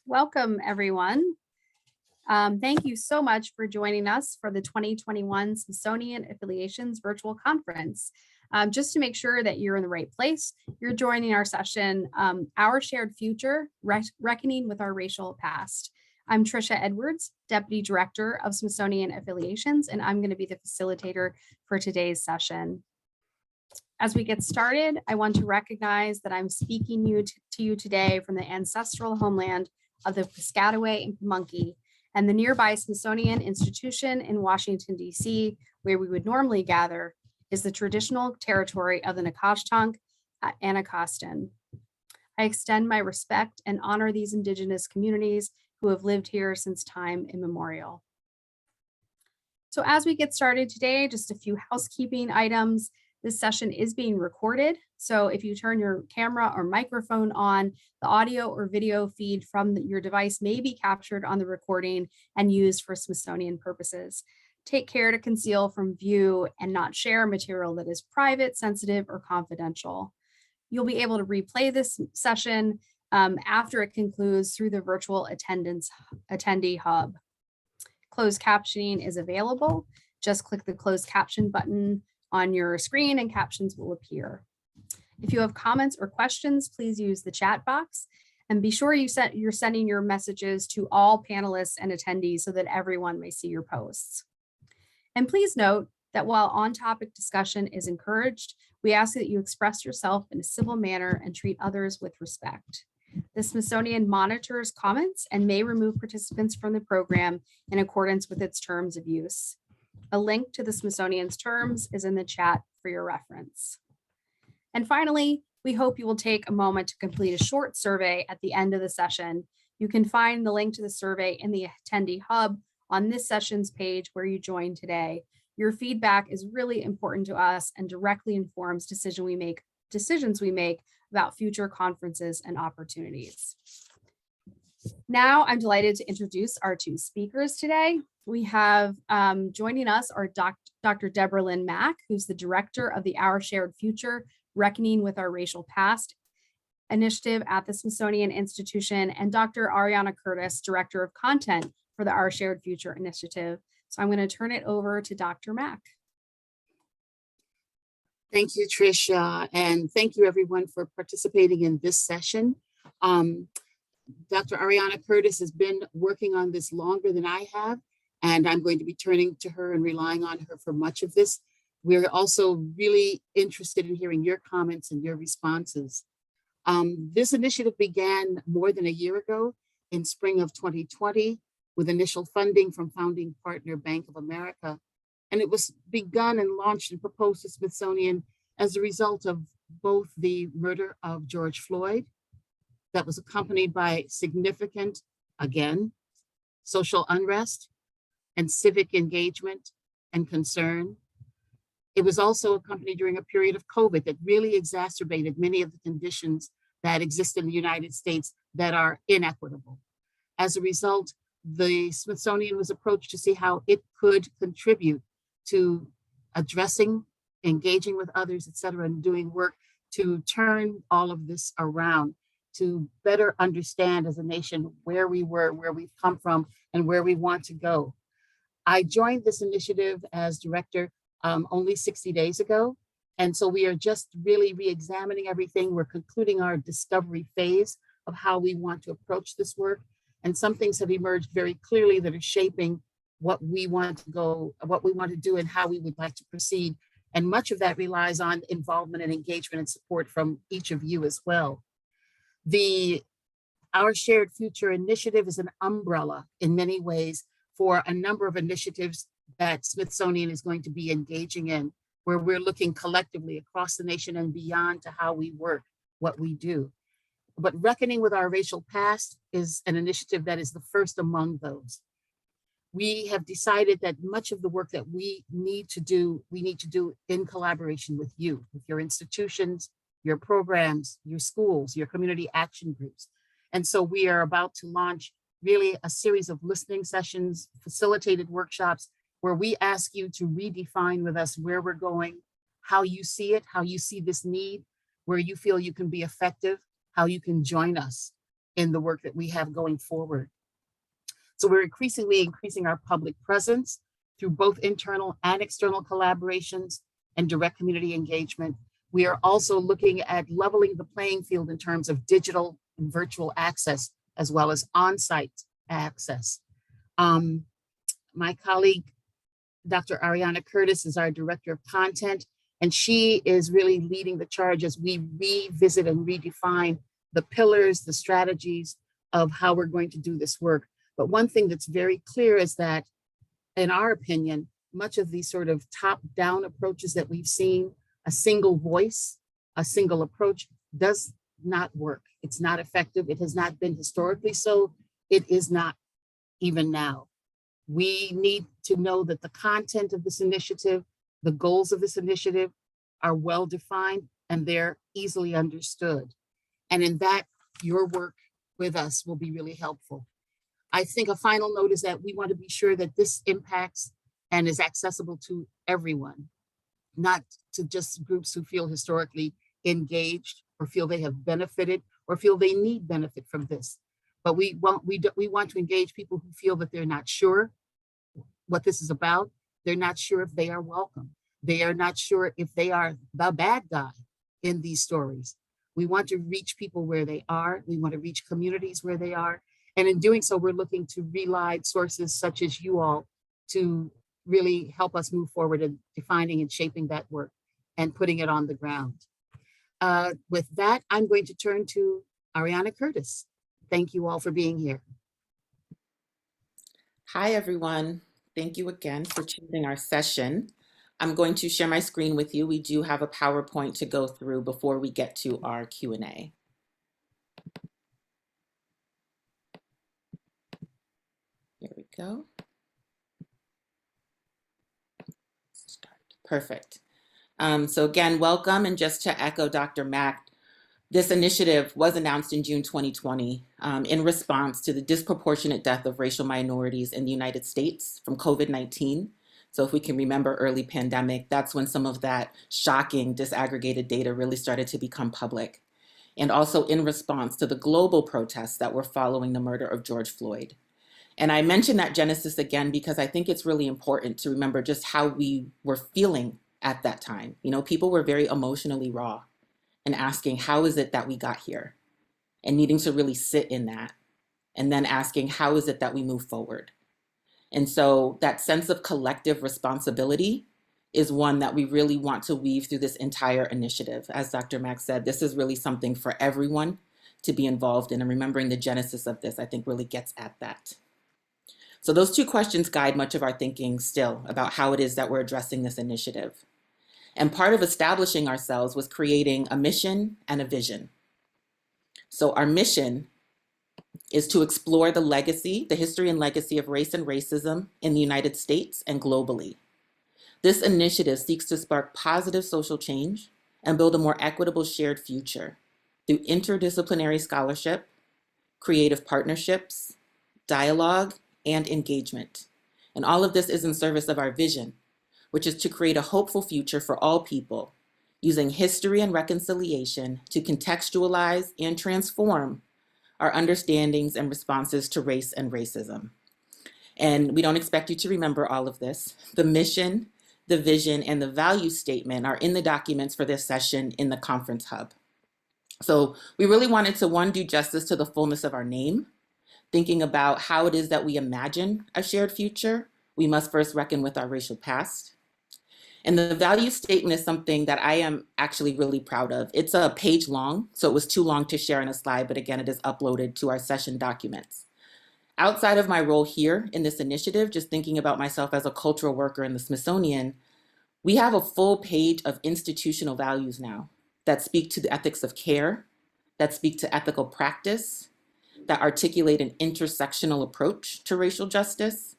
Welcome, everyone. Thank you so much for joining us for the 2021 Smithsonian Affiliations Virtual Conference. Just to make sure that you're in the right place, you're joining our session, Our Shared Future, Reckoning with Our Racial Past. I'm Trisha Edwards, Deputy Director of Smithsonian Affiliations, and I'm going to be the facilitator for today's session. As we get started, I want to recognize that I'm speaking to you today from the ancestral homeland of the Piscataway and Pamunkey and the nearby Smithsonian Institution in Washington, D.C., where we would normally gather, is the traditional territory of the Nacotchtank Anacostan. I extend my respect and honor these Indigenous communities who have lived here since time immemorial. So as we get started today, just a few housekeeping items. This session is being recorded. So if you turn your camera or microphone on, the audio or video feed from your device may be captured on the recording and used for Smithsonian purposes. Take care to conceal from view and not share material that is private, sensitive, or confidential. You'll be able to replay this session after it concludes through the virtual attendee hub. Closed captioning is available. Just click the closed caption button on your screen and captions will appear. If you have comments or questions, please use the chat box and be sure you're sending your messages to all panelists and attendees so that everyone may see your posts. And please note that while on-topic discussion is encouraged, we ask that you express yourself in a civil manner and treat others with respect. The Smithsonian monitors comments and may remove participants from the program in accordance with its terms of use. A link to the Smithsonian's terms is in the chat for your reference. And finally, we hope you will take a moment to complete a short survey at the end of the session. You can find the link to the survey in the attendee hub on this session's page where you joined today. Your feedback is really important to us and directly informs decisions we make about future conferences and opportunities. Now I'm delighted to introduce our two speakers today. We have joining us are Dr. Deborah Lynn Mack, who's the director of the Our Shared Future, Reckoning with Our Racial Past initiative at the Smithsonian Institution, and Dr. Ariana Curtis, director of content for the Our Shared Future initiative. So I'm going to turn it over to Dr. Mack. Thank you, Trisha, and thank you everyone for participating in this session. Dr. Ariana Curtis has been working on this longer than I have, and I'm going to be turning to her and relying on her for much of this. We're also really interested in hearing your comments and your responses. This initiative began more than a year ago in spring of 2020 with initial funding from founding partner Bank of America. And it was begun and launched and proposed to Smithsonian as a result of both the murder of George Floyd that was accompanied by significant, again, social unrest and civic engagement and concern. It was also accompanied during a period of COVID that really exacerbated many of the conditions that exist in the United States that are inequitable. As a result, the Smithsonian was approached to see how it could contribute to addressing, engaging with others, et cetera, and doing work to turn all of this around, to better understand as a nation where we were, where we've come from, and where we want to go. I joined this initiative as director only 60 days ago. And so we are just really re-examining everything. We're concluding our discovery phase of how we want to approach this work. And some things have emerged very clearly that are shaping what we want to go, what we want to do and how we would like to proceed. And much of that relies on involvement and engagement and support from each of you as well. Our Shared Future initiative is an umbrella in many ways for a number of initiatives that Smithsonian is going to be engaging in, where we're looking collectively across the nation and beyond to how we work, what we do. But Reckoning with Our Racial Past is an initiative that is the first among those. We have decided that much of the work that we need to do in collaboration with you, with your institutions, your programs, your schools, your community action groups. And so we are about to launch really a series of listening sessions, facilitated workshops, where we ask you to redefine with us where we're going, how you see it, how you see this need, where you feel you can be effective, how you can join us. in the work that we have going forward. So we're increasingly increasing our public presence through both internal and external collaborations and direct community engagement. We are also looking at leveling the playing field in terms of digital and virtual access, as well as on-site access. My colleague, Dr. Ariana Curtis, is our Director of Content, and she is really leading the charge as we revisit and redefine the pillars, the strategies of how we're going to do this work. But one thing that's very clear is that, in our opinion, much of these sort of top-down approaches that we've seen, a single voice, a single approach, does not work. It's not effective. It has not been historically so. It is not even now. We need to know that the content of this initiative, the goals of this initiative are well-defined and they're easily understood. And in that, your work with us will be really helpful. I think a final note is that we want to be sure that this impacts and is accessible to everyone, not to just groups who feel historically engaged or feel they have benefited or feel they need benefit from this. But we want to engage people who feel that they're not sure what this is about. They're not sure if they are welcome. They are not sure if they are the bad guy in these stories. We want to reach people where they are. We want to reach communities where they are. And in doing so, we're looking to rely on sources such as you all to really help us move forward in defining and shaping that work and putting it on the ground. With that, I'm going to turn to Ariana Curtis. Thank you all for being here. Hi, everyone. Thank you again for choosing our session. I'm going to share my screen with you. We do have a PowerPoint to go through before we get to our Q&A. Here we go. Start. Perfect. So again, welcome. And just to echo Dr. Mack, this initiative was announced in June 2020 in response to the disproportionate death of racial minorities in the United States from COVID-19. So if we can remember early pandemic, that's when some of that shocking disaggregated data really started to become public. And also in response to the global protests that were following the murder of George Floyd. And I mention that genesis again because I think it's really important to remember just how we were feeling at that time. You know, people were very emotionally raw and asking, how is it that we got here? And needing to really sit in that. And then asking, how is it that we move forward? And so that sense of collective responsibility is one that we really want to weave through this entire initiative. As Dr. Mack said, this is really something for everyone to be involved in. And remembering the genesis of this, I think really gets at that. So those two questions guide much of our thinking still about how it is that we're addressing this initiative. And part of establishing ourselves was creating a mission and a vision. So our mission is to explore the legacy, the history and legacy of race and racism in the United States and globally. This initiative seeks to spark positive social change and build a more equitable shared future through interdisciplinary scholarship, creative partnerships, dialogue, and engagement. And all of this is in service of our vision, which is to create a hopeful future for all people, using history and reconciliation to contextualize and transform our understandings and responses to race and racism. And we don't expect you to remember all of this. The mission, the vision, and the value statement are in the documents for this session in the conference hub. So we really wanted to, one, do justice to the fullness of our name, thinking about how it is that we imagine a shared future. We must first reckon with our racial past. And the value statement is something that I am actually really proud of. It's a page long, so it was too long to share in a slide, but again, it is uploaded to our session documents. Outside of my role here in this initiative, just thinking about myself as a cultural worker in the Smithsonian, we have a full page of institutional values now that speak to the ethics of care, that speak to ethical practice, that articulate an intersectional approach to racial justice,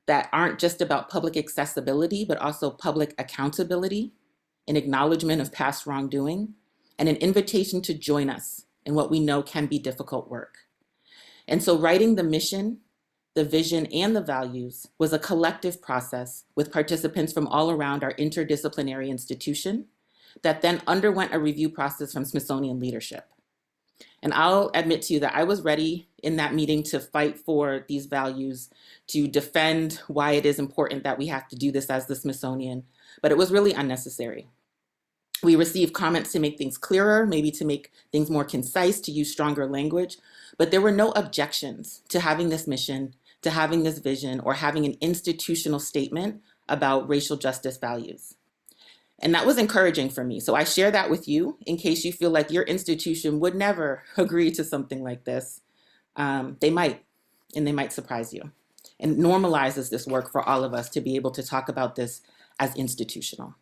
that aren't just about public accessibility, but also public accountability, an acknowledgement of past wrongdoing, and an invitation to join us in what we know can be difficult work. And so writing the mission, the vision, and the values was a collective process with participants from all around our interdisciplinary institution that then underwent a review process from Smithsonian leadership. And I'll admit to you that I was ready in that meeting to fight for these values, to defend why it is important that we have to do this as the Smithsonian, but it was really unnecessary. We received comments to make things clearer, maybe to make things more concise, to use stronger language, but there were no objections to having this mission, to having this vision, or having an institutional statement about racial justice values. And that was encouraging for me. So I share that with you in case you feel like your institution would never agree to something like this. They might, and they might surprise you. And it normalizes this work for all of us to be able to talk about this as institutional.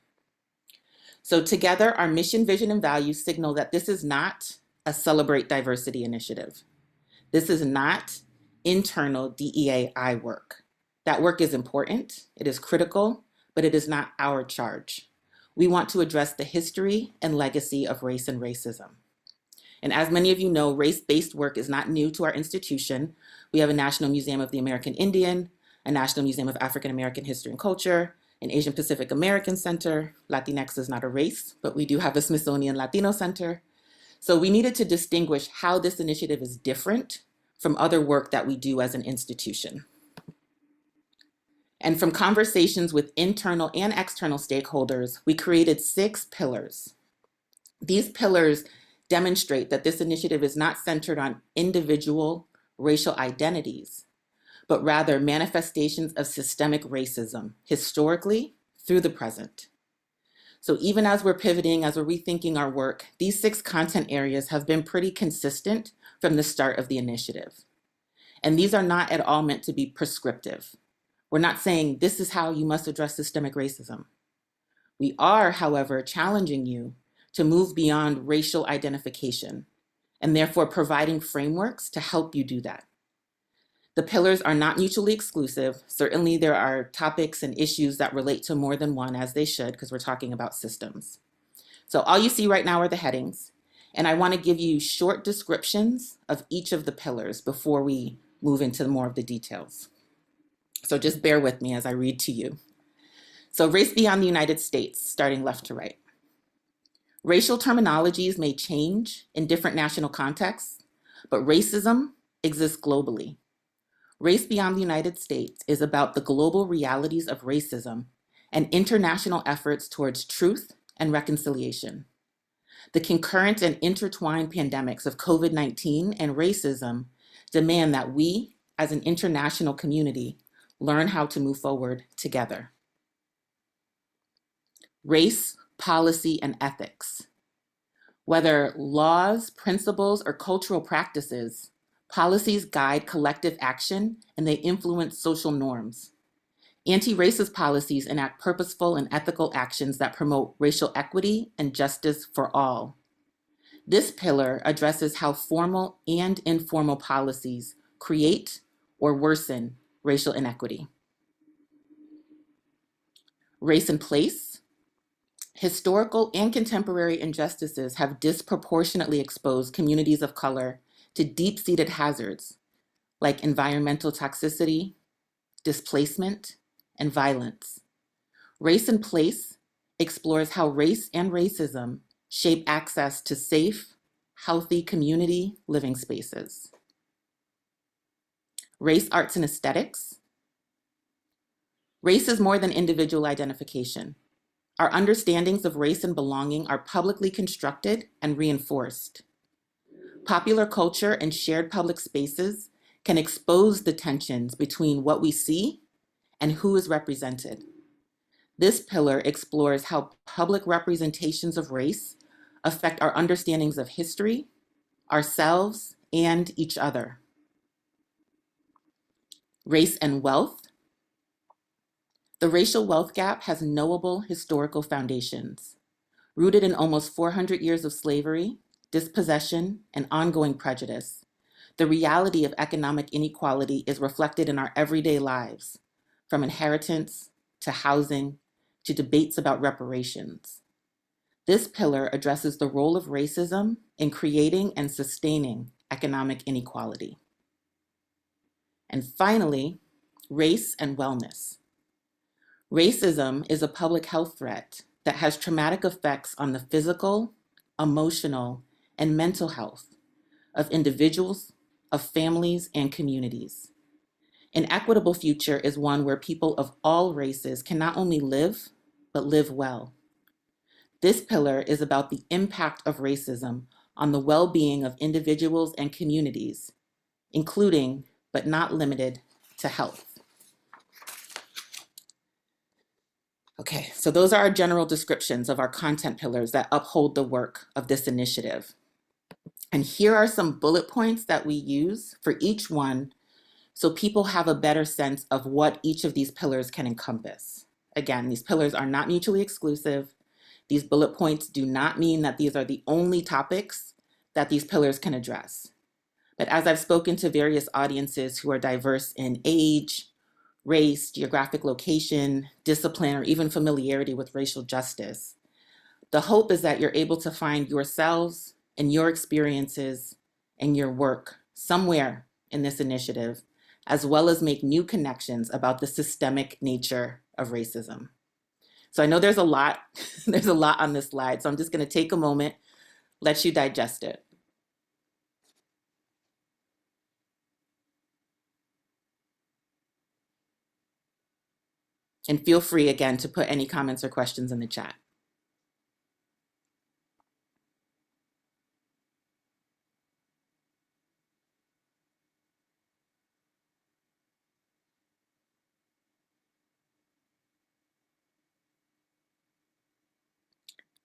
So together, our mission, vision, and values signal that this is not a celebrate diversity initiative. This is not internal DEI work. That work is important, it is critical, but it is not our charge. We want to address the history and legacy of race and racism. And as many of you know, race-based work is not new to our institution. We have a National Museum of the American Indian, a National Museum of African American History and Culture, an Asian Pacific American Center. Latinx is not a race, but we do have a Smithsonian Latino Center. So we needed to distinguish how this initiative is different from other work that we do as an institution. And from conversations with internal and external stakeholders, we created 6 pillars. These pillars demonstrate that this initiative is not centered on individual racial identities, but rather manifestations of systemic racism, historically through the present. So even as we're pivoting, as we're rethinking our work, these 6 content areas have been pretty consistent from the start of the initiative. And these are not at all meant to be prescriptive. We're not saying this is how you must address systemic racism. We are, however, challenging you to move beyond racial identification and therefore providing frameworks to help you do that. The pillars are not mutually exclusive. Certainly there are topics and issues that relate to more than one, as they should, because we're talking about systems. So all you see right now are the headings, and I want to give you short descriptions of each of the pillars before we move into more of the details. So just bear with me as I read to you. So race beyond the United States, starting left to right. Racial terminologies may change in different national contexts, but racism exists globally. Race Beyond the United States is about the global realities of racism and international efforts towards truth and reconciliation. The concurrent and intertwined pandemics of COVID-19 and racism demand that we, as an international community, learn how to move forward together. Race, policy, and ethics. Whether laws, principles, or cultural practices, policies guide collective action and they influence social norms. Anti-racist policies enact purposeful and ethical actions that promote racial equity and justice for all. This pillar addresses how formal and informal policies create or worsen racial inequity. Race and place. Historical and contemporary injustices have disproportionately exposed communities of color to deep-seated hazards like environmental toxicity, displacement, and violence. Race and place explores how race and racism shape access to safe, healthy community living spaces. Race, arts, and aesthetics. Race is more than individual identification. Our understandings of race and belonging are publicly constructed and reinforced. Popular culture and shared public spaces can expose the tensions between what we see and who is represented. This pillar explores how public representations of race affect our understandings of history, ourselves, and each other. Race and wealth. The racial wealth gap has knowable historical foundations. Rooted in almost 400 years of slavery, dispossession, and ongoing prejudice, the reality of economic inequality is reflected in our everyday lives, from inheritance to housing to debates about reparations. This pillar addresses the role of racism in creating and sustaining economic inequality. And finally, race and wellness. Racism is a public health threat that has traumatic effects on the physical, emotional, and mental health, of individuals, of families, and communities. An equitable future is one where people of all races can not only live, but live well. This pillar is about the impact of racism on the well-being of individuals and communities, including, but not limited to health. Okay, so those are our general descriptions of our content pillars that uphold the work of this initiative. And here are some bullet points that we use for each one so people have a better sense of what each of these pillars can encompass. Again, these pillars are not mutually exclusive. These bullet points do not mean that these are the only topics that these pillars can address. But as I've spoken to various audiences who are diverse in age, race, geographic location, discipline, or even familiarity with racial justice, the hope is that you're able to find yourselves and your experiences and your work somewhere in this initiative, as well as make new connections about the systemic nature of racism. So I know there's a lot, there's a lot on this slide, so I'm just going to take a moment, let you digest it. And feel free again to put any comments or questions in the chat.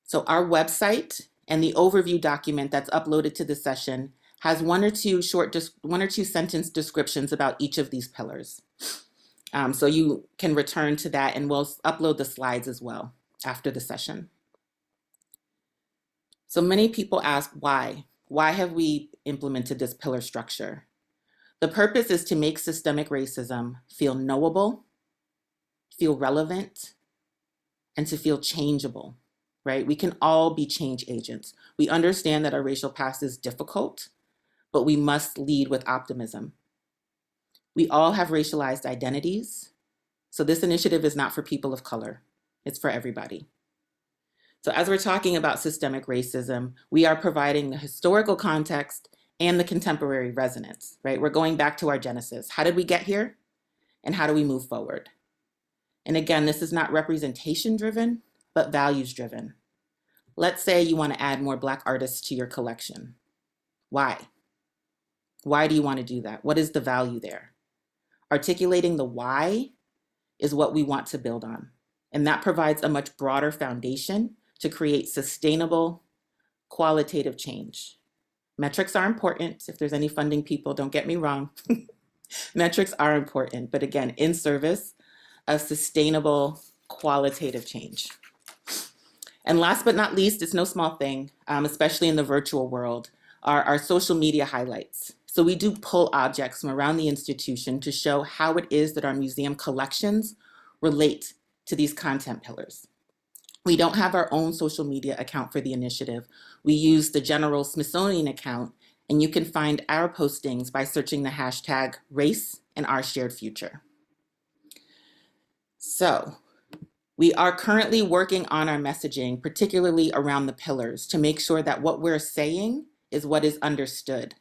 So our website and the overview document that's uploaded to the session has one or two sentence descriptions about each of these pillars. So you can return to that, and we'll upload the slides as well after the session. So many people ask why? Why have we implemented this pillar structure? The purpose is to make systemic racism feel knowable, feel relevant, and to feel changeable, right? We can all be change agents. We understand that our racial past is difficult, but we must lead with optimism. We all have racialized identities, so this initiative is not for people of color. It's for everybody. So as we're talking about systemic racism, we are providing the historical context and the contemporary resonance, right? We're going back to our genesis. How did we get here? And how do we move forward? And again, this is not representation driven, but values driven. Let's say you want to add more Black artists to your collection. Why? Why do you want to do that? What is the value there? Articulating the why is what we want to build on. And that provides a much broader foundation to create sustainable, qualitative change. Metrics are important. If there's any funding people, don't get me wrong. Metrics are important, but again, in service of sustainable, qualitative change. And last but not least, it's no small thing, especially in the virtual world, are our social media highlights. So we do pull objects from around the institution to show how it is that our museum collections relate to these content pillars. We don't have our own social media account for the initiative. We use the general Smithsonian account, and you can find our postings by searching the hashtag race and our shared future. So we are currently working on our messaging, particularly around the pillars, to make sure that what we're saying is what is understood.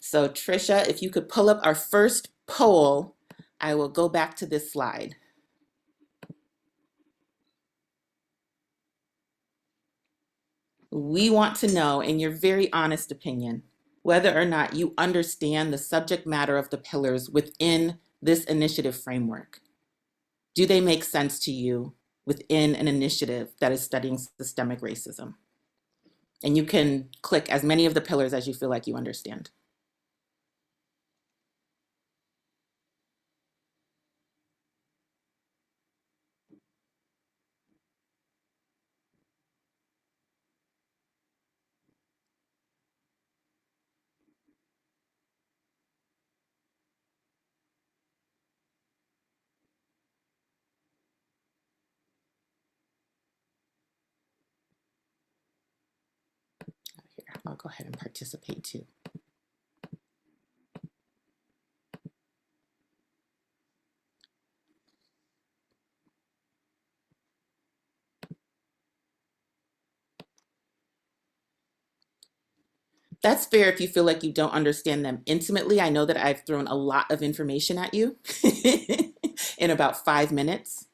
So Trisha, if you could pull up our first poll, I will go back to this slide. We want to know, in your very honest opinion, whether or not you understand the subject matter of the pillars within this initiative framework. Do they make sense to you within an initiative that is studying systemic racism? And you can click as many of the pillars as you feel like you understand. Here, I'll go ahead and participate too. That's fair if you feel like you don't understand them intimately. I know that I've thrown a lot of information at you in about 5 minutes.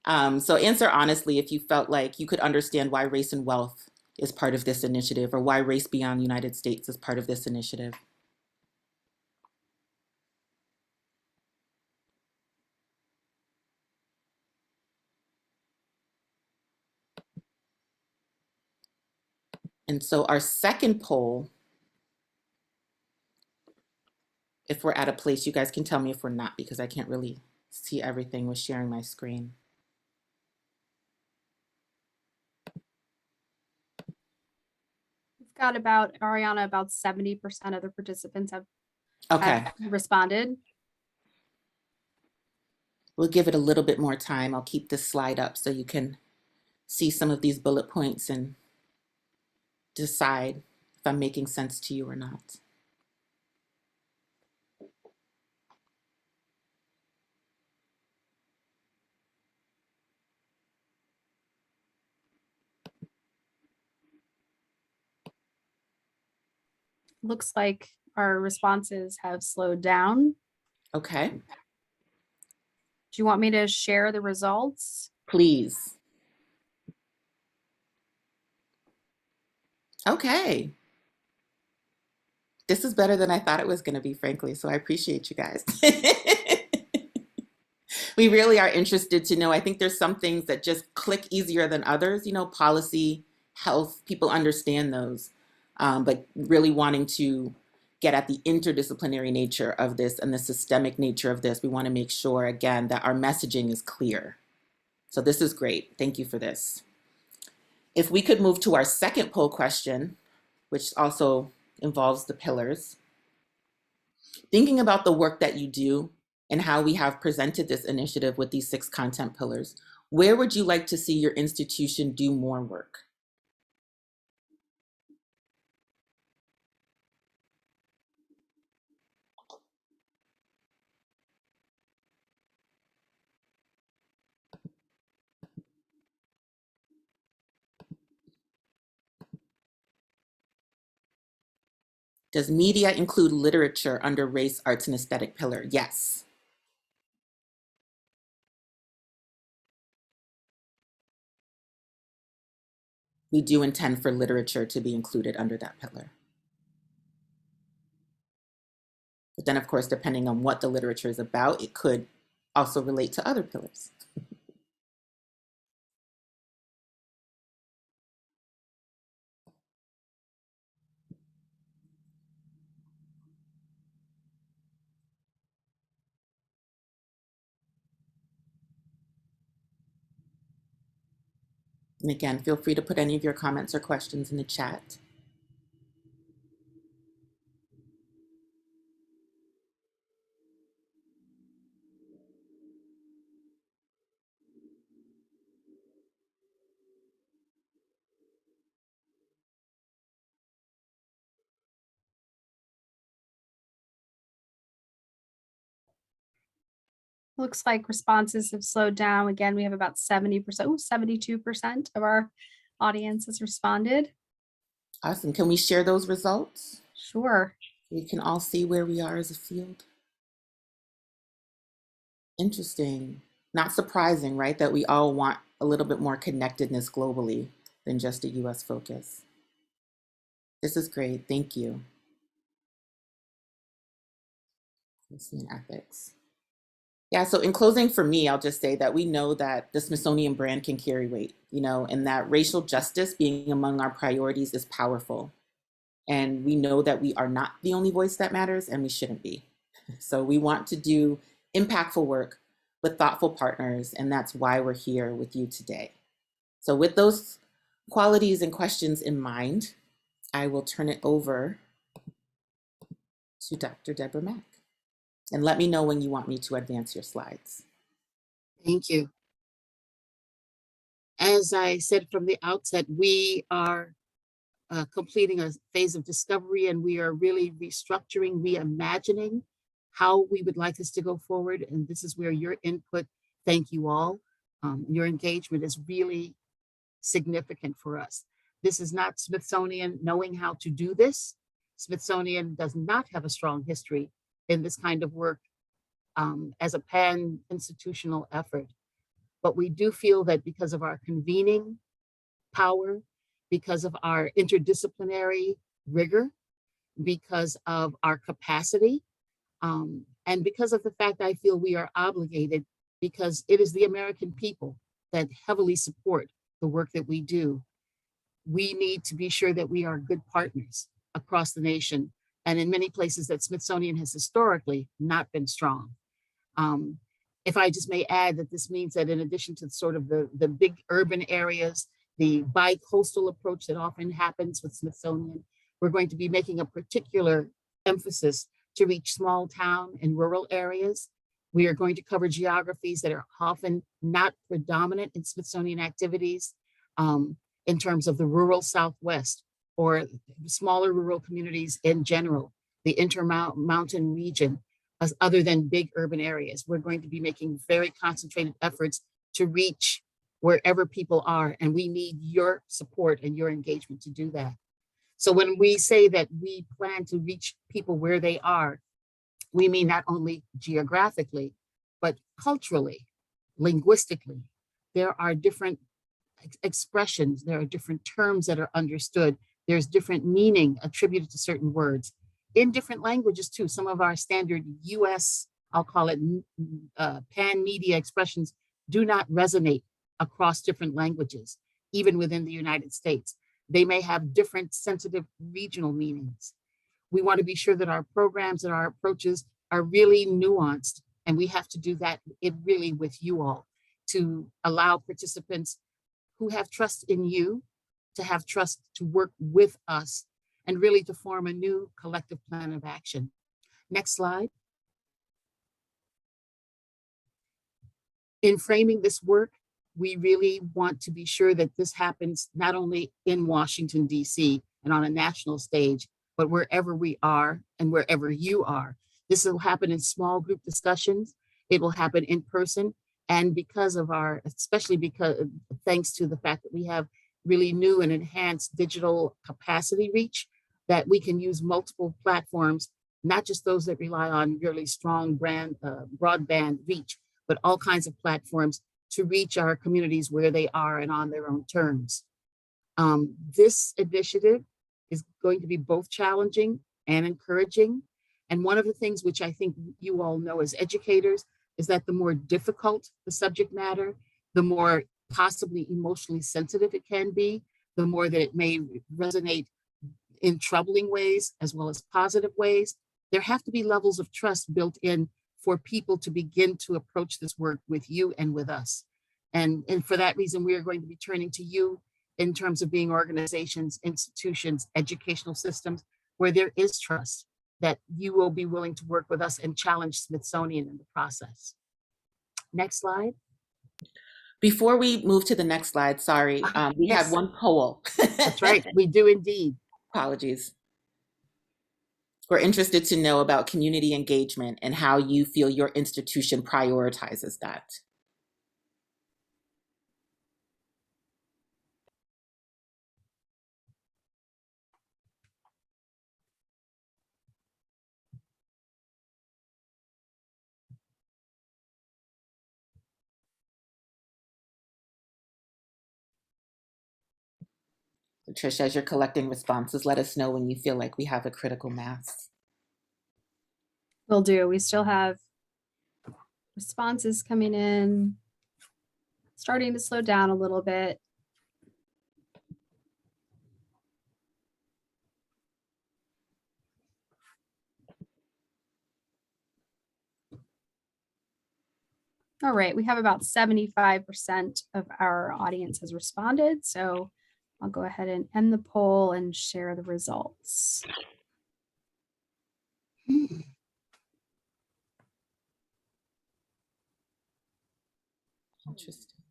So answer honestly if you felt like you could understand why race and wealth is part of this initiative, or why race beyond the United States is part of this initiative. And so our second poll, if we're at a place, you guys can tell me if we're not, because I can't really see everything with sharing my screen. We've got about, Ariana, about 70% of the participants have Okay, responded. we'll give it a little bit more time. I'll keep this slide up so you can see some of these bullet points and decide if I'm making sense to you or not. Looks like our responses have slowed down. Okay, Do you want me to share the results? please. Okay. This is better than I thought it was going to be, frankly, so I appreciate you guys. We really are interested to know. I think there's some things that just click easier than others, policy, health, people understand those. But really wanting to get at the interdisciplinary nature of this and the systemic nature of this, we want to make sure, again, that our messaging is clear. So this is great. Thank you for this. If we could move to our second poll question, which also involves the pillars. Thinking about the work that you do and how we have presented this initiative with these 6 content pillars, where would you like to see your institution do more work? Does media include literature under race, arts, and aesthetic pillar? Yes. We do intend for literature to be included under that pillar. But then, of course, depending on what the literature is about, it could also relate to other pillars. And again, feel free to put any of your comments or questions in the chat. Looks like responses have slowed down. Again, we have about 70%, 72% of our audience has responded. Awesome. Can we share those results? Sure. We can all see where we are as a field. Interesting. Not surprising, right? That we all want a little bit more connectedness globally than just a US focus. This is great. Thank you. Policy and ethics. Yeah, so in closing for me, I'll just say that we know that the Smithsonian brand can carry weight, and that racial justice being among our priorities is powerful. And we know that we are not the only voice that matters, and we shouldn't be. So we want to do impactful work with thoughtful partners, and that's why we're here with you today. So with those qualities and questions in mind, I will turn it over to Dr. Deborah Mack. And let me know when you want me to advance your slides. Thank you. As I said from the outset, we are completing a phase of discovery, and we are really restructuring, reimagining how we would like this to go forward. And this is where your input, thank you all. Your engagement is really significant for us. This is not Smithsonian knowing how to do this. Smithsonian does not have a strong history in this kind of work as a pan-institutional effort. But we do feel that because of our convening power, because of our interdisciplinary rigor, because of our capacity, and because of the fact I feel we are obligated, because it is the American people that heavily support the work that we do. We need to be sure that we are good partners across the nation, and in many places that Smithsonian has historically not been strong. If I just may add that this means that in addition to sort of the big urban areas, the bi-coastal approach that often happens with Smithsonian, we're going to be making a particular emphasis to reach small town and rural areas. We are going to cover geographies that are often not predominant in Smithsonian activities in terms of the rural Southwest or smaller rural communities in general, the intermountain region, as other than big urban areas. We're going to be making very concentrated efforts to reach wherever people are, and we need your support and your engagement to do that. So when we say that we plan to reach people where they are, we mean not only geographically, but culturally, linguistically. There are different expressions, there are different terms that are understood, there's different meaning attributed to certain words in different languages too. Some of our standard US, I'll call it pan-media expressions, do not resonate across different languages, even within the United States. They may have different sensitive regional meanings. We want to be sure that our programs and our approaches are really nuanced, and we have to do that really with you all to allow participants who have trust in you to have trust to work with us and really to form a new collective plan of action. Next slide. In framing this work, we really want to be sure that this happens not only in Washington, D.C. and on a national stage, but wherever we are and wherever you are. This will happen in small group discussions. It will happen in person. And because of our, especially because thanks to the fact that we have really new and enhanced digital capacity reach, that we can use multiple platforms, not just those that rely on really strong broadband reach, but all kinds of platforms to reach our communities where they are and on their own terms. This initiative is going to be both challenging and encouraging. And one of the things which I think you all know as educators is that the more difficult the subject matter, the more possibly emotionally sensitive it can be, the more that it may resonate in troubling ways as well as positive ways. There have to be levels of trust built in for people to begin to approach this work with you and with us. And for that reason, we are going to be turning to you in terms of being organizations, institutions, educational systems, where there is trust, that you will be willing to work with us and challenge Smithsonian in the process. Next slide. Before we move to the next slide, sorry, we Yes. have one poll. That's right, we do indeed. Apologies. We're interested to know about community engagement and how you feel your institution prioritizes that. So Tricia, as you're collecting responses, let us know when you feel like we have a critical mass. Will do. We still have responses coming in, starting to slow down a little bit. All right, we have about 75% of our audience has responded. So I'll go ahead and end the poll and share the results. Interesting.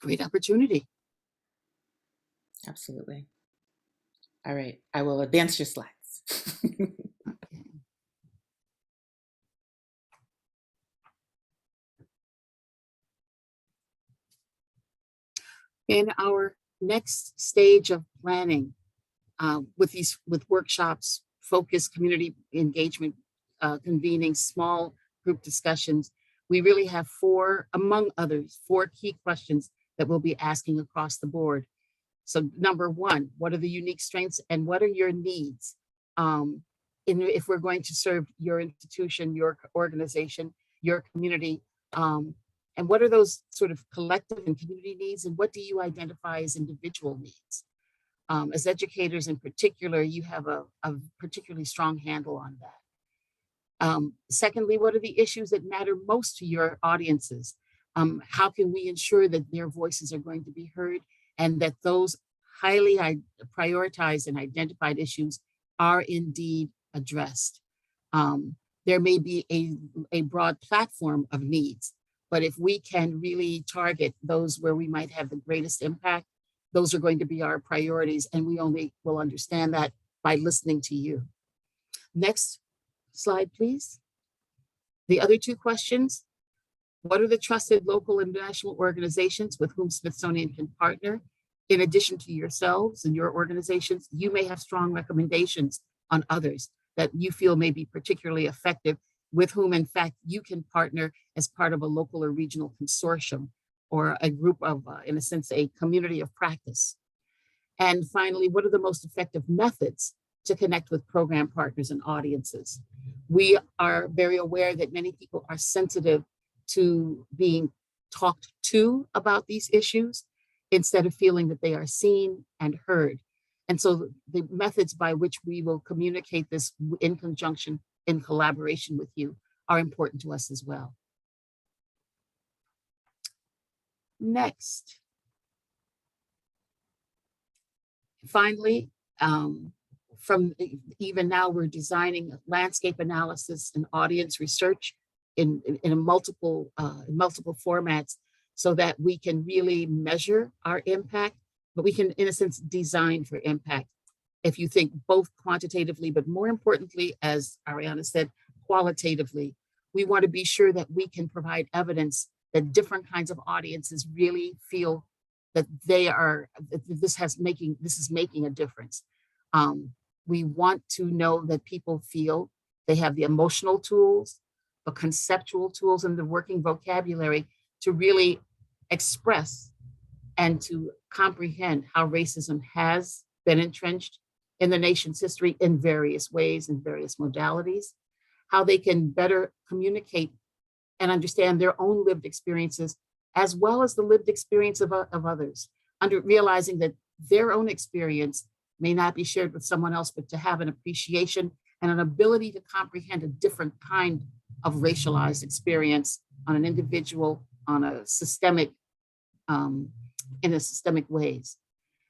Great opportunity. Absolutely. All right, I will advance your slides. In our next stage of planning, with workshops, focus, community engagement, convening small group discussions, we really have among others, four key questions that we'll be asking across the board. So number one, what are the unique strengths and what are your needs? If we're going to serve your institution, your organization, your community, and what are those sort of collective and community needs, and what do you identify as individual needs? As educators in particular, you have a particularly strong handle on that. Secondly, what are the issues that matter most to your audiences? How can we ensure that their voices are going to be heard and that those highly prioritized and identified issues are indeed addressed? There may be a broad platform of needs, but if we can really target those where we might have the greatest impact, those are going to be our priorities, and we only will understand that by listening to you. Next slide, please. The other two questions: what are the trusted local and national organizations with whom Smithsonian can partner? In addition to yourselves and your organizations, you may have strong recommendations on others that you feel may be particularly effective, with whom, in fact, you can partner as part of a local or regional consortium or a group of, in a sense, a community of practice. And finally, what are the most effective methods to connect with program partners and audiences? We are very aware that many people are sensitive to being talked to about these issues instead of feeling that they are seen and heard. And so the methods by which we will communicate this in conjunction, in collaboration with you, are important to us as well. Next. Finally, from even now, we're designing landscape analysis and audience research in multiple formats so that we can really measure our impact, but we can, in a sense, design for impact. If you think both quantitatively, but more importantly, as Ariana said, qualitatively, we want to be sure that we can provide evidence that different kinds of audiences really feel that this is making a difference. We want to know that people feel they have the emotional tools, the conceptual tools, and the working vocabulary to really express and to comprehend how racism has been entrenched in the nation's history in various ways, in various modalities, how they can better communicate and understand their own lived experiences, as well as the lived experience of others, realizing that their own experience may not be shared with someone else, but to have an appreciation and an ability to comprehend a different kind of racialized experience on an individual, on a systemic, in a systemic ways.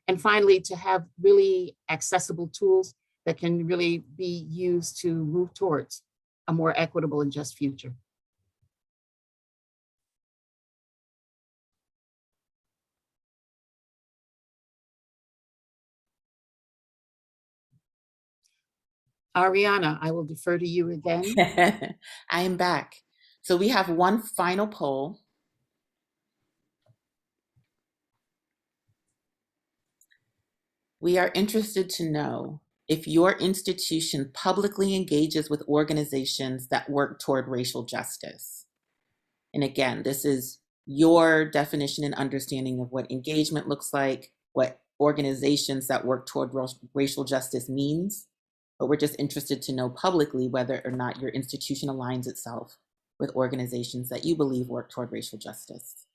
And finally, to have really accessible tools that can really be used to move towards a more equitable and just future. Ariana, I will defer to you again. I am back. So we have one final poll. We are interested to know if your institution publicly engages with organizations that work toward racial justice. And again, this is your definition and understanding of what engagement looks like, what organizations that work toward racial justice means. But we're just interested to know publicly whether or not your institution aligns itself with organizations that you believe work toward racial justice.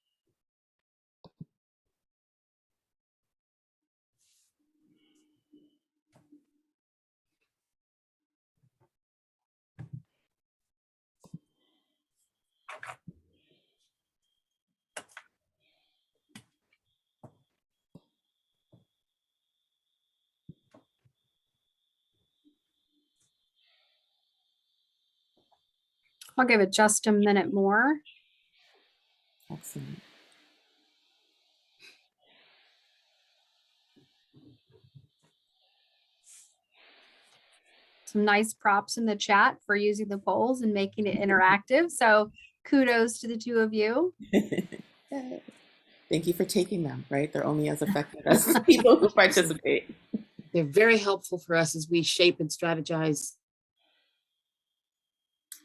I'll give it just a minute more. Excellent. Some nice props in the chat for using the polls and making it interactive. So kudos to the two of you. Thank you for taking them, right? They're only as effective as people who participate. They're very helpful for us as we shape and strategize.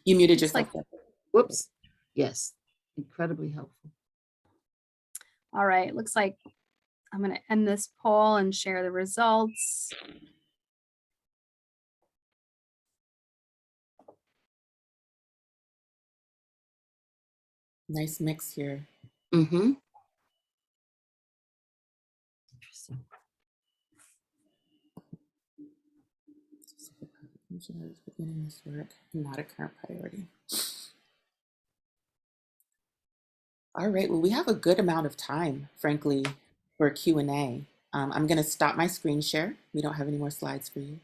You muted Looks yourself. like- Whoops. Yes, incredibly helpful. All right, looks like I'm going to end this poll and share the results. Nice mix here. Mm-hmm. Interesting. Beginning this work, not a current priority. All right, well, we have a good amount of time, frankly, for Q&A. I'm going to stop my screen share. We don't have any more slides for you.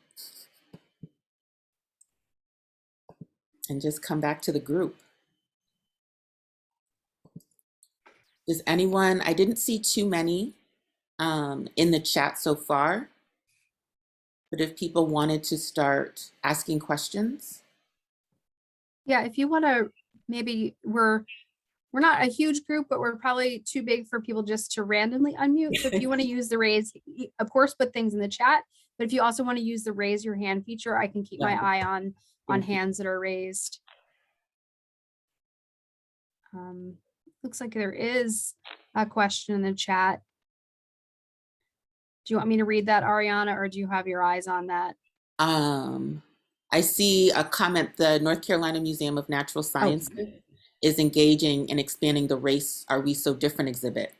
And just come back to the group. Does anyone, I didn't see too many in the chat so far, but if people wanted to start asking questions. Yeah, if you want to, maybe we're not a huge group, but we're probably too big for people just to randomly unmute. So if you want to use the raise, of course, put things in the chat. But if you also want to use the raise your hand feature, I can keep my eye on hands that are raised. Looks like there is a question in the chat. Do you want me to read that, Ariana, or do you have your eyes on that? I see a comment, the North Carolina Museum of Natural Sciences is engaging in expanding the Race Are We So Different exhibit.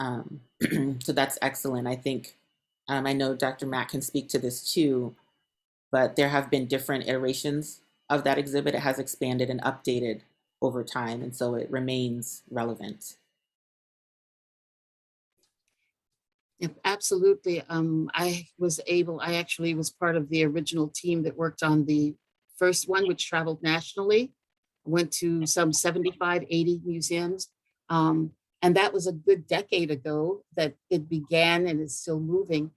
So that's excellent. I think, I know Dr. Mack can speak to this too, but there have been different iterations of that exhibit. It has expanded and updated over time, and so it remains relevant. Yep, absolutely. I actually was part of the original team that worked on the first one, which traveled nationally, went to some 75, 80 museums. And that was a good decade ago that it began and is still moving.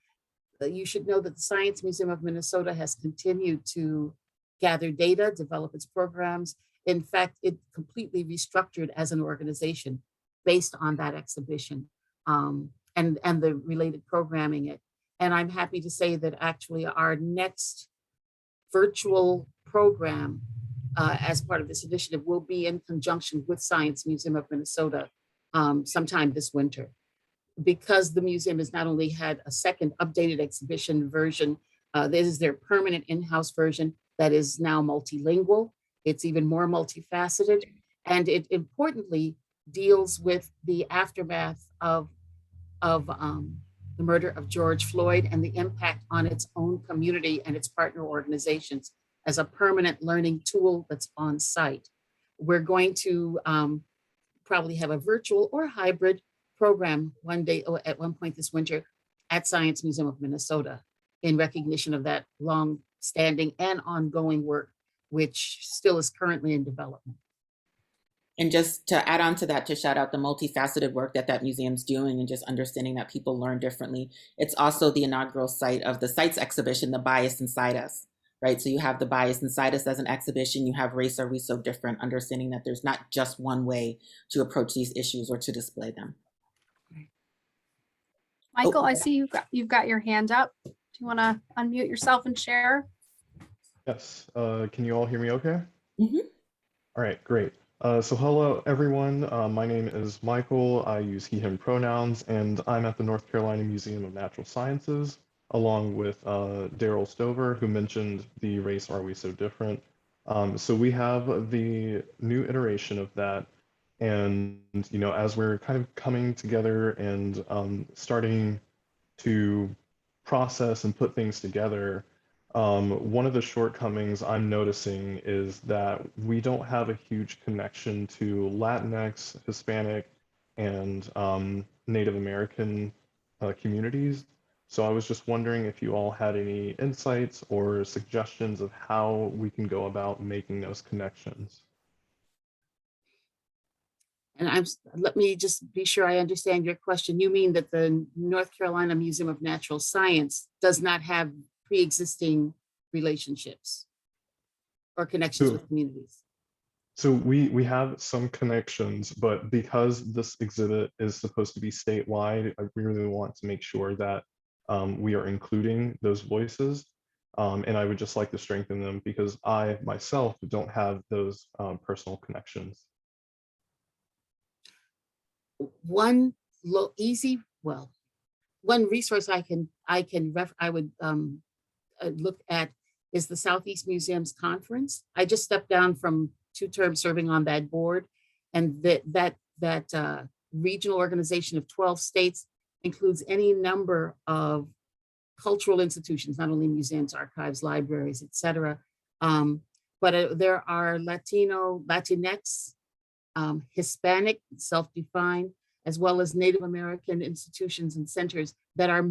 You should know that the Science Museum of Minnesota has continued to gather data, develop its programs. In fact, it completely restructured as an organization based on that exhibition. And the related programming. And I'm happy to say that actually our next virtual program as part of this initiative will be in conjunction with Science Museum of Minnesota sometime this winter. Because the museum has not only had a second updated exhibition version, this is their permanent in-house version that is now multilingual. It's even more multifaceted. And it importantly deals with the aftermath of the murder of George Floyd and the impact on its own community and its partner organizations as a permanent learning tool that's on site. We're going to probably have a virtual or hybrid program one day, at one point this winter, at Science Museum of Minnesota in recognition of that long-standing and ongoing work, which still is currently in development. And just to add on to that, to shout out the multifaceted work that that museum's doing and just understanding that people learn differently. It's also the inaugural site of the Sites exhibition, The Bias Inside Us, right? So you have The Bias Inside Us as an exhibition, you have Race Are We So Different, understanding that there's not just one way to approach these issues or to display them. Michael, I see you've got your hand up. Do you want to unmute yourself and share? Yes. Can you all hear me okay? Mm-hmm. All right, great. So hello, everyone. My name is Michael. I use he, him pronouns, and I'm at the North Carolina Museum of Natural Sciences, along with Daryl Stover, who mentioned the Race Are We So Different. So we have the new iteration of that. And, you know, as we're kind of coming together and starting to process and put things together, one of the shortcomings I'm noticing is that we don't have a huge connection to Latinx, Hispanic, and Native American communities. So I was just wondering if you all had any insights or suggestions of how we can go about making those connections. And let me just be sure I understand your question. You mean that the North Carolina Museum of Natural Science does not have pre-existing relationships or connections with communities? So we have some connections, but because this exhibit is supposed to be statewide, I really want to make sure that we are including those voices. And I would just like to strengthen them because I myself don't have those personal connections. One one resource I would look at is the Southeast Museums Conference. I just stepped down from 2 terms serving on that board, and that regional organization of 12 states includes any number of cultural institutions, not only museums, archives, libraries, etc. But there are Latino, Latinx, Hispanic, self-defined, as well as Native American institutions and centers that are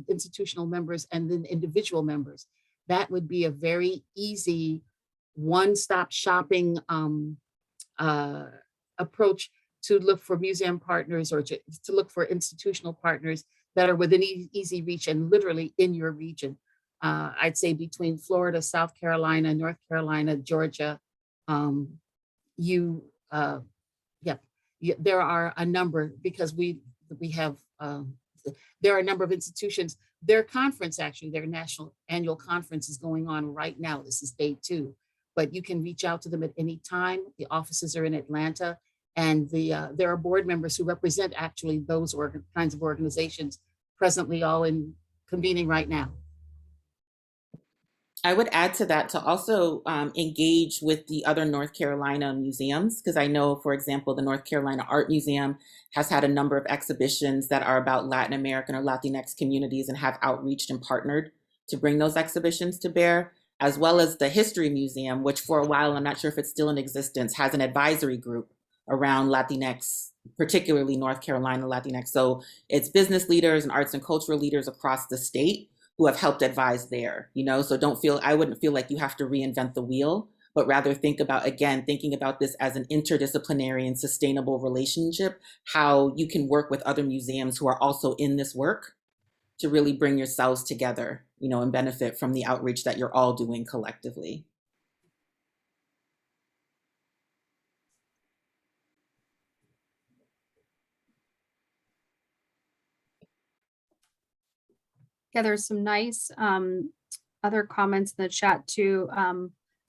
institutional members and then individual members. That would be a very easy one-stop shopping approach to look for museum partners or to look for institutional partners that are within easy reach and literally in your region. I'd say between Florida, South Carolina, North Carolina, Georgia, there are a number because we have there are a number of institutions. Their conference, actually, their national annual conference is going on right now. This is day 2, but you can reach out to them at any time. The offices are in Atlanta, and there are board members who represent actually those kinds of organizations presently all in convening right now. I would add to that to also engage with the other North Carolina museums, because I know, for example, the North Carolina Art Museum has had a number of exhibitions that are about Latin American or Latinx communities and have outreached and partnered to bring those exhibitions to bear, as well as the History Museum, which for a while, I'm not sure if it's still in existence, has an advisory group around Latinx, particularly North Carolina Latinx. So it's business leaders and arts and cultural leaders across the state who have helped advise there, so I wouldn't feel like you have to reinvent the wheel, but rather thinking about this as an interdisciplinary and sustainable relationship, how you can work with other museums who are also in this work to really bring yourselves together, and benefit from the outreach that you're all doing collectively. Yeah, there's some nice other comments in the chat too.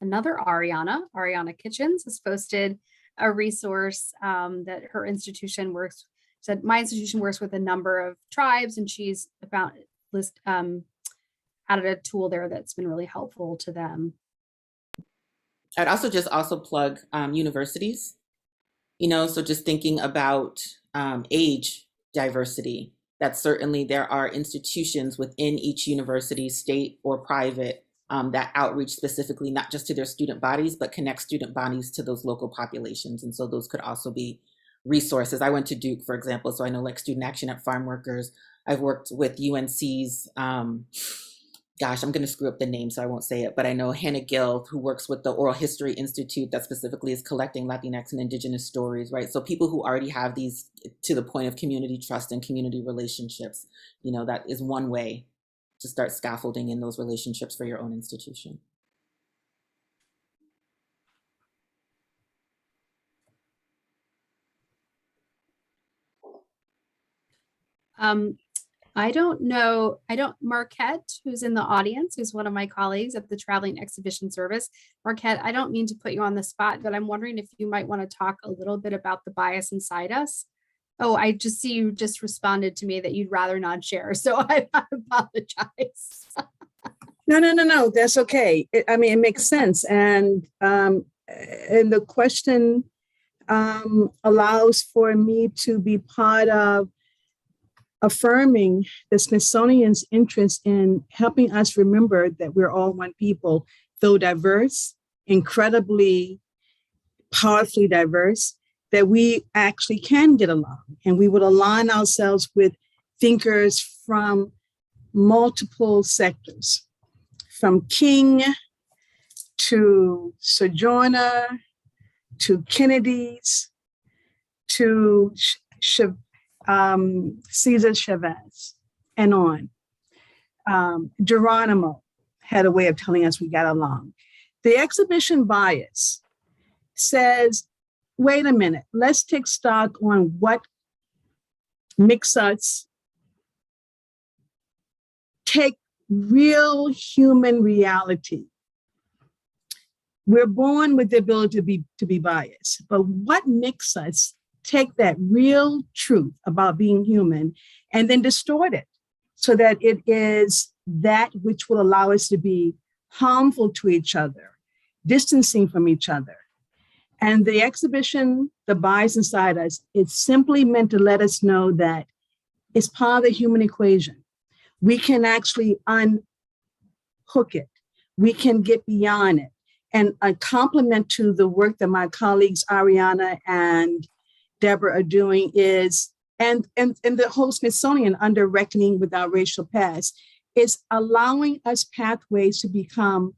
Another Ariana Kitchens has posted a resource that her institution works. Said my institution works with a number of tribes, and she's added a tool there that's been really helpful to them. I'd also plug universities, so just thinking about age diversity, that certainly there are institutions within each university, state or private, that outreach specifically, not just to their student bodies, but connect student bodies to those local populations. And so those could also be resources. I went to Duke, for example, so I know like Student Action at Farm Workers. I've worked with UNC's, I'm going to screw up the name, so I won't say it, but I know Hannah Gill, who works with the Oral History Institute that specifically is collecting Latinx and Indigenous stories, right? So people who already have these to the point of community trust and community relationships, that is one way to start scaffolding in those relationships for your own institution. I don't know, Marquette, who's in the audience, who's one of my colleagues at the Traveling Exhibition Service. Marquette, I don't mean to put you on the spot, but I'm wondering if you might want to talk a little bit about the bias inside us. Oh, I just see you just responded to me that you'd rather not share, so I apologize. No, that's okay. It makes sense. And the question allows for me to be part of affirming the Smithsonian's interest in helping us remember that we're all one people, though diverse, incredibly powerfully diverse, that we actually can get along. And we would align ourselves with thinkers from multiple sectors, from King to Sojourner, to Kennedy's, to Cesar Chavez, and on. Geronimo had a way of telling us we got along. The exhibition bias says, wait a minute, let's take stock on what makes us take real human reality. We're born with the ability to be biased, but what makes us take that real truth about being human and then distort it so that it is that which will allow us to be harmful to each other, distancing from each other. And the exhibition, The Bias Inside Us, it's simply meant to let us know that it's part of the human equation. We can actually unhook it. We can get beyond it. And a compliment to the work that my colleagues Ariana and Deborah are doing is, and the whole Smithsonian under Reckoning with Our Racial Past, is allowing us pathways to become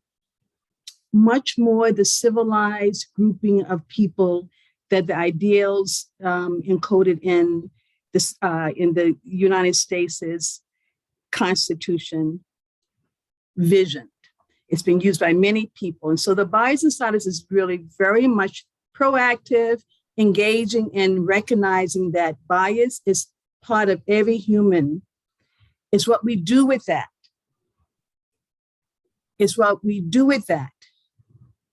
much more the civilized grouping of people that the ideals encoded in this in the United States' Constitution vision. It's been used by many people. And so the Bias Inside Us is really very much proactive, engaging in recognizing that bias is part of every human. It's what we do with that. It's what we do with that,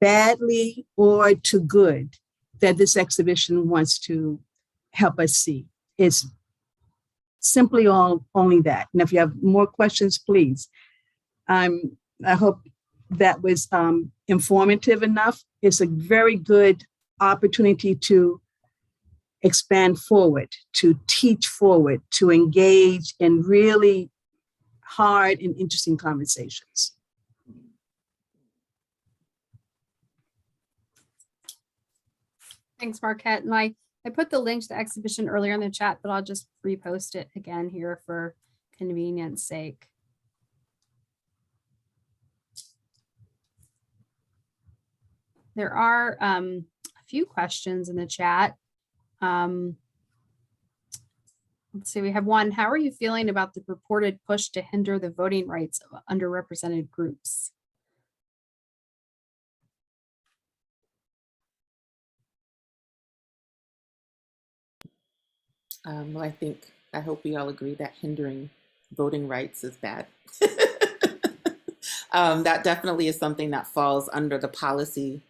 badly or to good, that this exhibition wants to help us see. It's simply only that. And if you have more questions, please. I hope that was informative enough. It's a very good opportunity to expand forward, to teach forward, to engage in really hard and interesting conversations. Thanks, Marquette. And I put the link to the exhibition earlier in the chat, but I'll just repost it again here for convenience sake. There are a few questions in the chat. Let's see, we have one. How are you feeling about the purported push to hinder the voting rights of underrepresented groups? Well, I hope we all agree that hindering voting rights is bad. That definitely is something that falls under the policy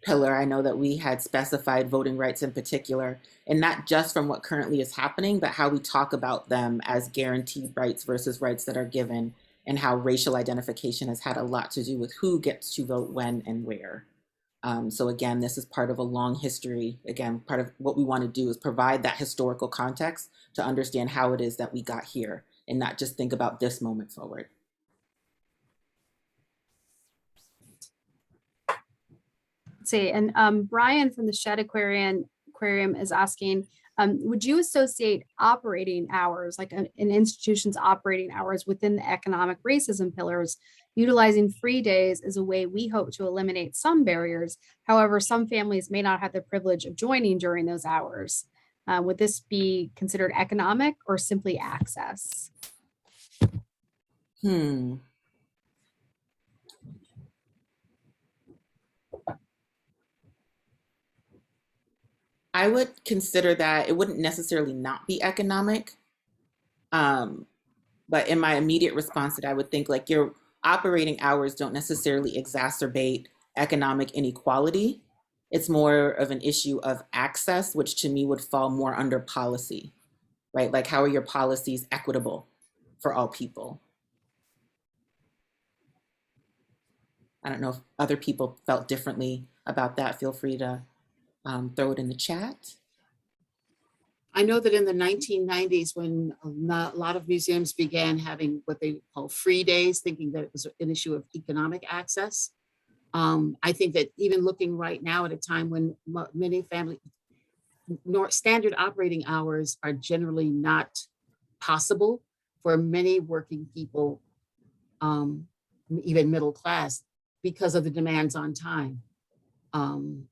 pillar. I know that we had specified voting rights in particular, and not just from what currently is happening, but how we talk about them as guaranteed rights versus rights that are given, and how racial identification has had a lot to do with who gets to vote when and where. So again, this is part of a long history. Again, part of what we want to do is provide that historical context to understand how it is that we got here and not just think about this moment forward. Let's see, and Brian from the Shed Aquarium is asking, would you associate operating hours, like an institution's operating hours within the economic racism pillars, utilizing free days as a way we hope to eliminate some barriers? However, some families may not have the privilege of joining during those hours. Would this be considered economic or simply access? I would consider that it wouldn't necessarily not be economic. But in my immediate response to that, I would think like your operating hours don't necessarily exacerbate economic inequality. It's more of an issue of access, which to me would fall more under policy, right? Like how are your policies equitable for all people? I don't know if other people felt differently about that. Feel free to throw it in the chat. I know that in the 1990s, when a lot of museums began having what they call free days, thinking that it was an issue of economic access. I think that even looking right now at a time when many standard operating hours are generally not possible for many working people, even middle class, because of the demands on time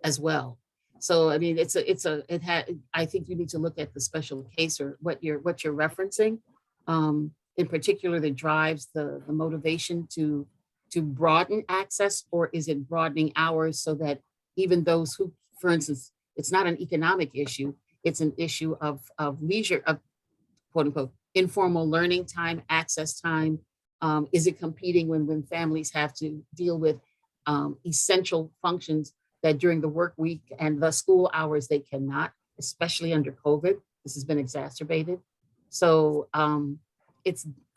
as well. So I mean, I think you need to look at the special case or what you're referencing, in particular that drives the motivation to broaden access, or is it broadening hours so that even those who for instance, it's not an economic issue. It's an issue of leisure, of quote unquote, informal learning time, access time. Is it competing when families have to deal with essential functions that during the work week and the school hours they cannot, especially under COVID? This has been exacerbated. So I'm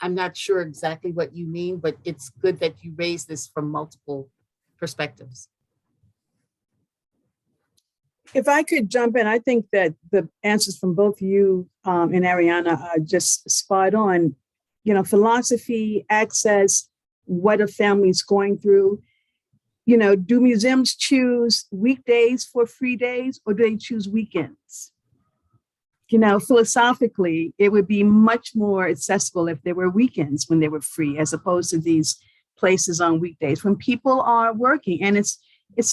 not sure exactly what you mean, but it's good that you raise this from multiple perspectives. If I could jump in, I think that the answers from both you and Ariana are just spot on. You know, philosophy, access, what a family's going through. You know, do museums choose weekdays for free days, or do they choose weekends? You know, philosophically, it would be much more accessible if there were weekends when they were free, as opposed to these places on weekdays when people are working. And it's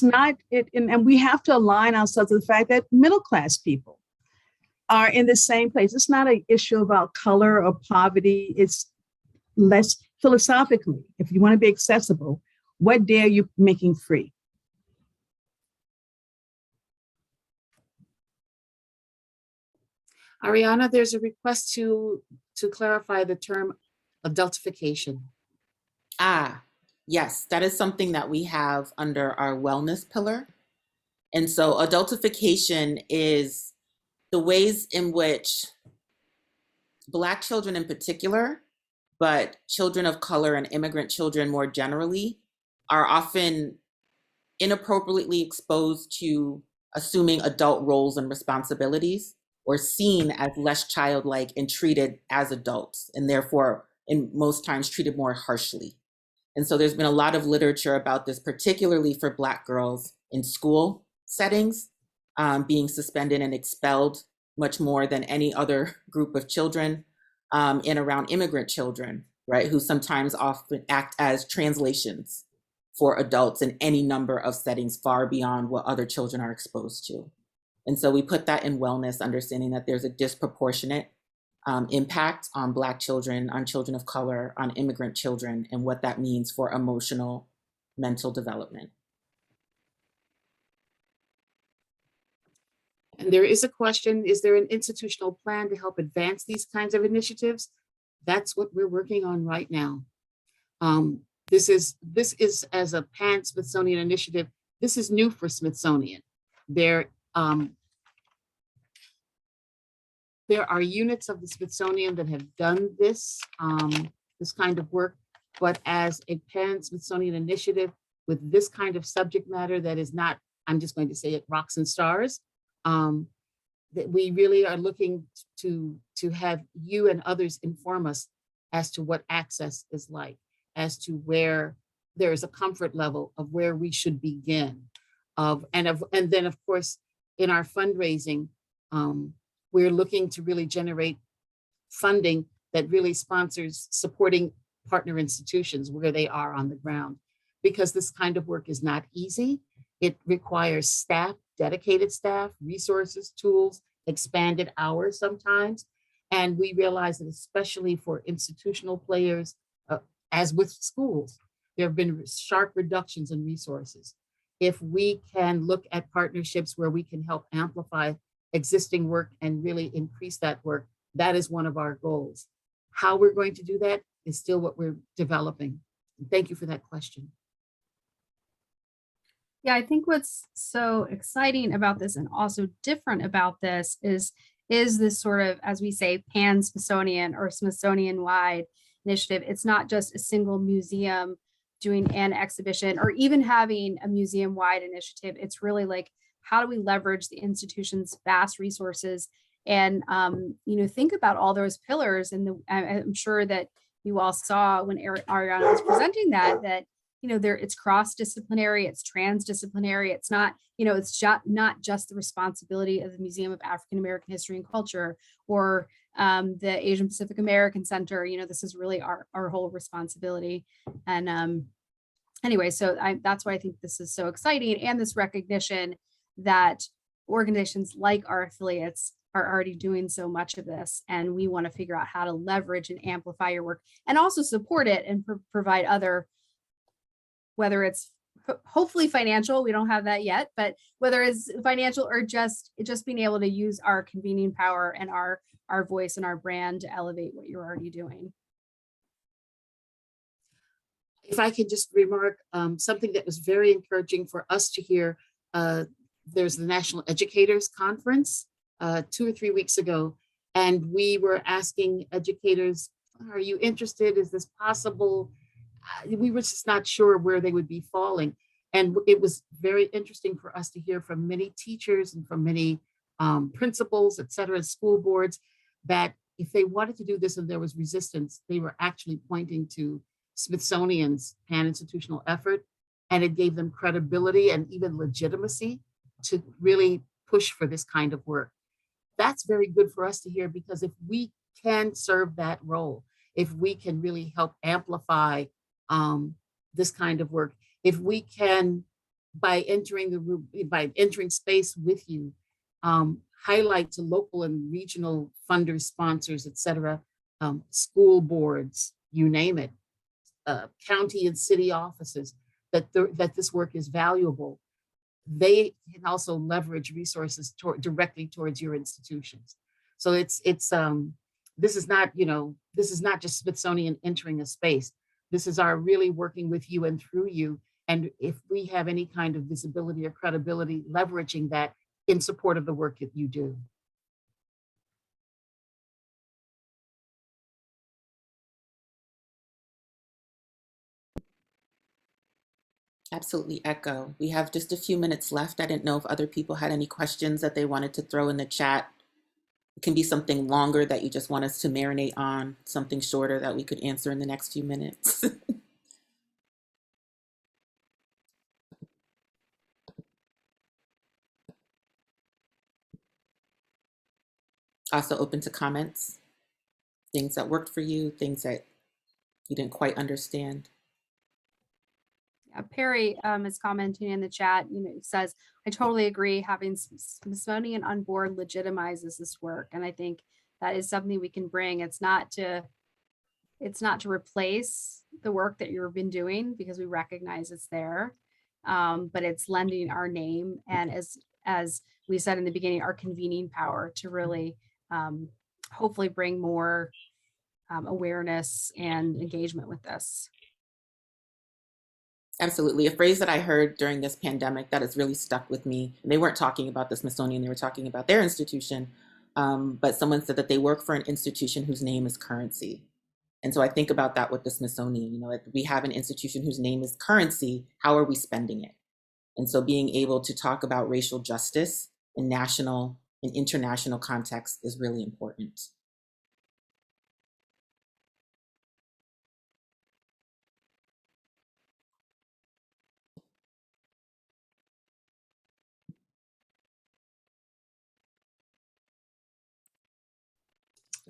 not, and we have to align ourselves to the fact that middle class people are in the same place. It's not an issue about color or poverty. It's less philosophically. If you want to be accessible, what day are you making free? Ariana, there's a request to clarify the term adultification. Yes, that is something that we have under our wellness pillar. And so adultification is the ways in which Black children in particular, but children of color and immigrant children more generally, are often inappropriately exposed to assuming adult roles and responsibilities, or seen as less childlike and treated as adults, and therefore, in most times, treated more harshly. And so there's been a lot of literature about this, particularly for Black girls in school settings, being suspended and expelled much more than any other group of children, and around immigrant children, right, who sometimes often act as translations for adults in any number of settings far beyond what other children are exposed to. And so we put that in wellness, understanding that there's a disproportionate impact on Black children, on children of color, on immigrant children, and what that means for emotional, mental development. And there is a question, is there an institutional plan to help advance these kinds of initiatives? That's what we're working on right now. This is as a pan-Smithsonian initiative, this is new for Smithsonian. There are units of the Smithsonian that have done this, this kind of work, but as a pan-Smithsonian initiative with this kind of subject matter that is not, I'm just going to say it, rocks and stars, that we really are looking to have you and others inform us as to what access is like, as to where there is a comfort level of where we should begin, and then of course in our fundraising, we're looking to really generate funding that really sponsors supporting partner institutions where they are on the ground, because this kind of work is not easy. It requires staff, dedicated staff, resources, tools, expanded hours sometimes. And we realize that especially for institutional players, as with schools, there have been sharp reductions in resources. If we can look at partnerships where we can help amplify existing work and really increase that work, that is one of our goals. How we're going to do that is still what we're developing. Thank you for that question. Yeah, I think what's so exciting about this and also different about this is this sort of, as we say, pan-Smithsonian or Smithsonian-wide initiative. It's not just a single museum doing an exhibition or even having a museum-wide initiative. It's really like, how do we leverage the institution's vast resources and, think about all those pillars. And I'm sure that you all saw when Ariana was presenting that, it's cross-disciplinary, it's transdisciplinary. It's not, it's not just the responsibility of the Museum of African American History and Culture or the Asian Pacific American Center. This is really our whole responsibility. And anyway, so that's why I think this is so exciting, and this recognition that organizations like our affiliates are already doing so much of this, and we want to figure out how to leverage and amplify your work and also support it and provide other, whether it's hopefully financial, we don't have that yet, but whether it's financial or just being able to use our convening power and our voice and our brand to elevate what you're already doing. If I could just remark something that was very encouraging for us to hear, there's the National Educators Conference 2 or 3 weeks ago, and we were asking educators, are you interested? Is this possible? We were just not sure where they would be falling. And it was very interesting for us to hear from many teachers and from many principals, et cetera, school boards, that if they wanted to do this and there was resistance, they were actually pointing to Smithsonian's pan-institutional effort, and it gave them credibility and even legitimacy to really push for this kind of work. That's very good for us to hear, because if we can serve that role, if we can really help amplify this kind of work, if we can, by entering the room, by entering space with you, highlight to local and regional funders, sponsors, et cetera, school boards, you name it, county and city offices, that this work is valuable, they can also leverage resources directly towards your institutions. So this is not, this is not just Smithsonian entering a space. This is our really working with you and through you. And if we have any kind of visibility or credibility, leveraging that in support of the work that you do. Absolutely echo. We have just a few minutes left. I didn't know if other people had any questions that they wanted to throw in the chat. It can be something longer that you just want us to marinate on, something shorter that we could answer in the next few minutes. Also open to comments, things that worked for you, things that you didn't quite understand. Perry is commenting in the chat, says, I totally agree, having Smithsonian on board legitimizes this work. And I think that is something we can bring. It's not to replace the work that you've been doing, because we recognize it's there, but it's lending our name, and as we said in the beginning, our convening power to really hopefully bring more awareness and engagement with this. Absolutely. A phrase that I heard during this pandemic that has really stuck with me, and they weren't talking about the Smithsonian, they were talking about their institution, but someone said that they work for an institution whose name is currency. And so I think about that with the Smithsonian. If we have an institution whose name is currency, how are we spending it? And so being able to talk about racial justice in national and international context is really important.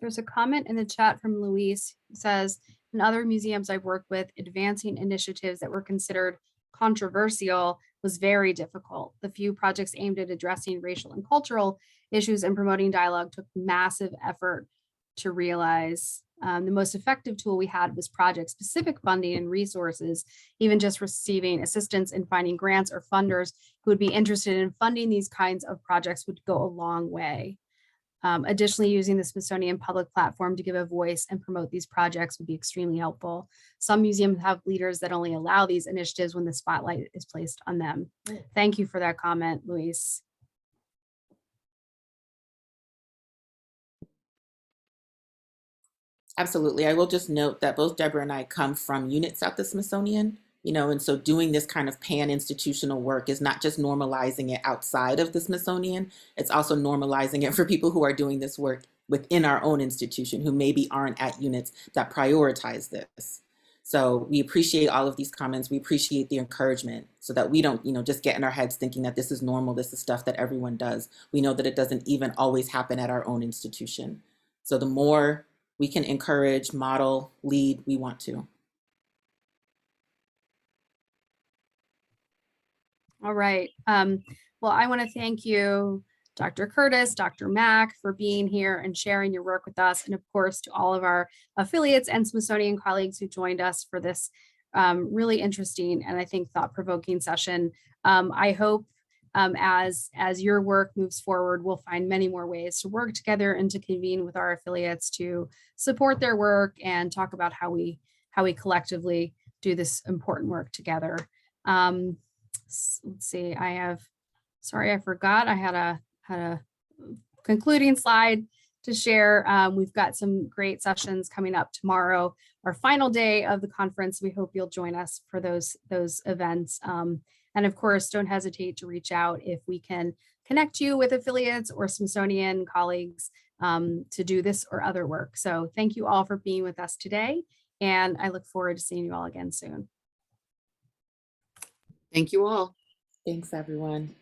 There's a comment in the chat from Luis, who says, in other museums I've worked with, advancing initiatives that were considered controversial was very difficult. The few projects aimed at addressing racial and cultural issues and promoting dialogue took massive effort to realize. The most effective tool we had was project-specific funding and resources. Even just receiving assistance in finding grants or funders who would be interested in funding these kinds of projects would go a long way. Additionally, using the Smithsonian public platform to give a voice and promote these projects would be extremely helpful. Some museums have leaders that only allow these initiatives when the spotlight is placed on them. Thank you for that comment, Luis. Absolutely. I will just note that both Deborah and I come from units at the Smithsonian, and so doing this kind of pan-institutional work is not just normalizing it outside of the Smithsonian, it's also normalizing it for people who are doing this work within our own institution, who maybe aren't at units that prioritize this. So we appreciate all of these comments. We appreciate the encouragement, so that we don't, just get in our heads thinking that this is normal, this is stuff that everyone does. We know that it doesn't even always happen at our own institution. So the more we can encourage, model, lead, we want to. All right. Well, I want to thank you, Dr. Curtis, Dr. Mack, for being here and sharing your work with us. And of course, to all of our affiliates and Smithsonian colleagues who joined us for this really interesting and I think thought-provoking session. I hope as your work moves forward, we'll find many more ways to work together and to convene with our affiliates to support their work and talk about how we collectively do this important work together. Let's see, sorry, I forgot I had a concluding slide to share. We've got some great sessions coming up tomorrow, our final day of the conference. We hope you'll join us for those events. And of course, don't hesitate to reach out if we can connect you with affiliates or Smithsonian colleagues to do this or other work. So thank you all for being with us today. And I look forward to seeing you all again soon. Thank you all. Thanks, everyone.